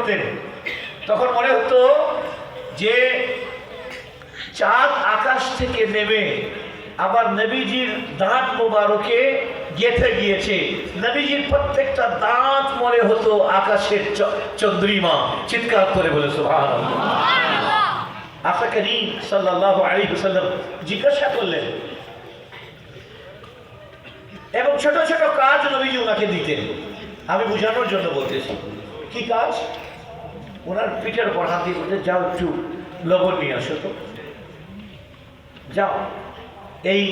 করতেন তখন মনে হতো যে চাঁদ আকাশ থেকে নেমে আবার নবীজির দাঁত মোবারকে গেঁথে গিয়েছে। নবীজির প্রত্যেকটা দাঁত মনে হতো আকাশের চন্দ্রিমা। চিৎকার করে বলে সুবহানাল্লাহ। আকা করিম সাল্লাল্লাহু আলাইহি ওয়াসাল্লাম জিজ্ঞাসা করলেন এবং ছোট ছোট কাজ নবীজি ওনাকে দিতেন। আমি বোঝানোর জন্য বলতেছি কি কাজ। ওনার পিঠের উপর হাত দিয়ে বলতে, যাও একটু লবণ নিয়ে আসো তো, যাও এই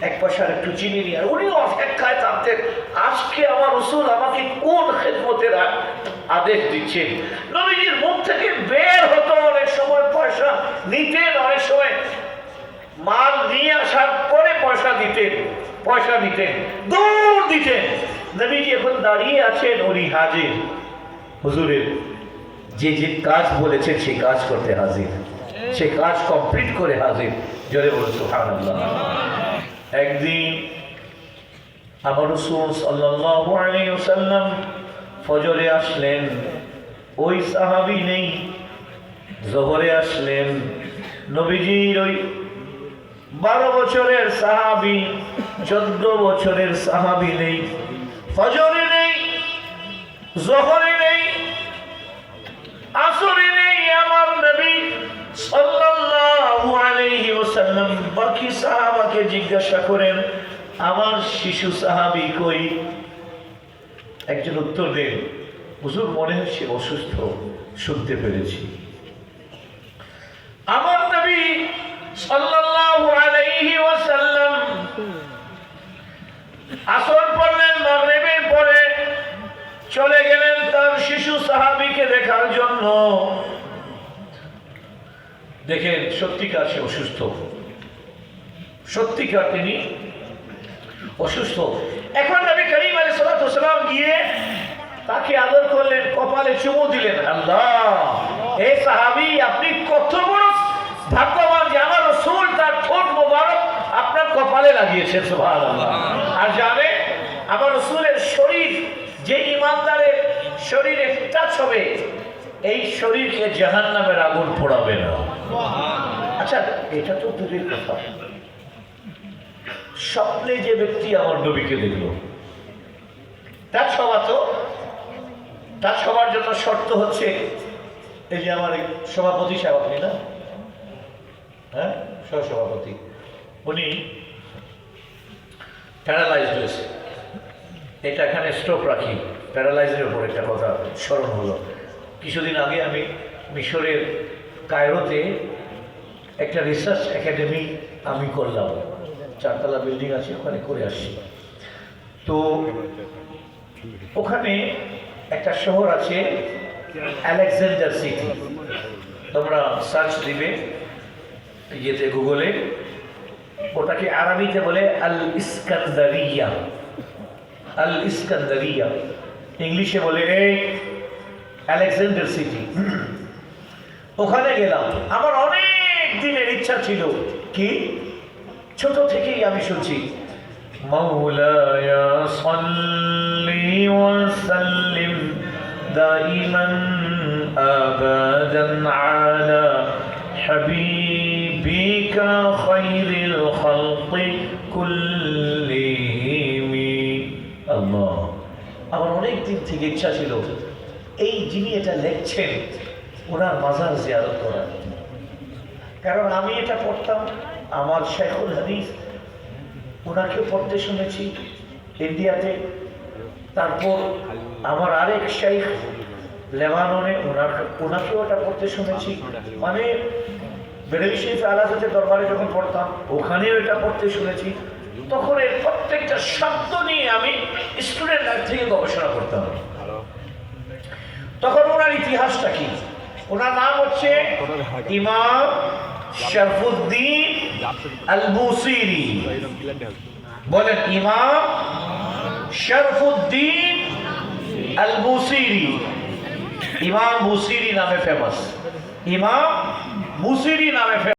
এক পয়সার একটু চিনি নিয়ে। উনিও অপেক্ষায় থাকতেন আজকে আমার রাসূল আমাকে কোন খেদমতের আদেশ দিচ্ছেন। নবীজির মুখ থেকে বের হতো অনেক সময় পয়সা নিতেন, অনেক সময় মাল নিয়ে আসার পরে পয়সা নিতেন, দৌড় দিতেন। নবীজি এখন দাঁড়িয়ে আছেন, উনি হাজির, হুজুরের যে যে কাজ বলেছেন সেই কাজ করতে হাজির, সে কাজ কমপ্লিট করে হাজির। জোরে বলুন সুবহানাল্লাহ। একদিন আমার রাসূল সাল্লাল্লাহু আলাইহি ওয়াসাল্লাম ফজরে আসলেন, ওই সাহাবী নেই। জোহরে আসলেন, নবীজির ওই 12 বছরের সাহাবী 14 বছরের সাহাবী নেই। ফজরে নেই, জোহরে নেই, আসরে নেই। আমার নবী সাল্লাল্লাহু আলাইহি ওয়াসাল্লাম বাকি সাহাবাকে জিজ্ঞাসা করেন, আমার শিশু সাহাবী কই? একজন উত্তর দেন, হুজুর মনে হচ্ছে অসুস্থ, শুনতে পেরেছি। আমার নবী সাল্লাল্লাহু আলাইহি ওয়াসাল্লাম আসর পড়লেন, মাগরিবের পরে চলে গেলেন তার শিশু সাহাবীকে দেখার জন্য। দেখেন সত্যিকার সে অসুস্থ, সত্যিকার তিনি অসুস্থ। এখন নবী করিম আলাইহিস সালাতু ওয়াস সালাম গিয়ে তাকে আদর করলেন, কপালে চুমু দিলেন। আল্লাহ, এই সাহাবী আপনি কত বড় ভাগ্যবান যে আমার রাসূল তার ঠোঁট মোবারক আপনার কপালে লাগিয়েছেন। সুবহানাল্লাহ। আর জানে আমার রাসূলের শরীর যে ইমানদারের শরীরে টাচ হবে, এই শরীরকে জাহান্নামের আগুন পোড়াবে না। আচ্ছা, এটা তো দূরের কথা, স্বপ্নে যে ব্যক্তি আমার নবীকে দেখল, টাচ হওয়ার জন্য শর্ত হচ্ছে, এই যে আমার সভাপতি সাহেব, আপনি না, হ্যাঁ সহসভাপতি, উনি প্যারালাইজড হয়েছে। এটা এখানে স্ট্রোক রাখি, প্যারালাইজের উপর একটা কথা স্মরণ হলো। কিছুদিন আগে আমি মিশরের কায়রোতে একটা রিসার্চ একাডেমি আমি করলাম, 4 তলা বিল্ডিং আছে, ওখানে করে আসছি। তো ওখানে একটা শহর আছে আলেকজান্ডার সিটি, তোমরা সার্চ দিবে ইয়েতে গুগলে, ওটাকে আরবিতে বলে আল ইস্কান্দারিয়া, আল ইস্কান্দারিয়া, ইংলিশে বলে এই আলেকজান্ডার সিটি। ওখানে গেলাম, আমার অনেক দিনের ইচ্ছা ছিল, কি ছোট থেকেই আমি শুনছি, মাওলায়া সাল্লি ওয়া সাল্লিম দাইমান আবাদান আলা হাবিবিকা খায়রিল খালকি কুল্লিহিম। আল্লাহ, আমার অনেক দিন থেকে ইচ্ছা ছিল এই যিনি এটা লেখছেন ওনার মাজার জিয়ারত করার। কারণ আমি এটা পড়তাম, আমার শাইখুল হাদিস ওনাকে পড়তে শুনেছি ইন্ডিয়াতে, তারপর আমার আরেক শাইখ লেবাননে ওনাকেও এটা পড়তে শুনেছি। মানে বেরেলি শরীফ আলাহাজের দরবারে যখন পড়তাম ওখানেও এটা পড়তে শুনেছি। তখন এর প্রত্যেকটা শব্দ নিয়ে আমি স্টুডেন্ট লাইফ থেকে গবেষণা করতাম। তখন ওনার ইতিহাসটা কি, ওনার নাম হচ্ছে ইমাম শরফুদ্দিন আল বুসিরি। বলেন, ইমাম শরফুদ্দিন আল বুসিরি। ইমাম বুসিরি নামে ফেমাস, ইমাম বুসিরি নামে ফেমাস।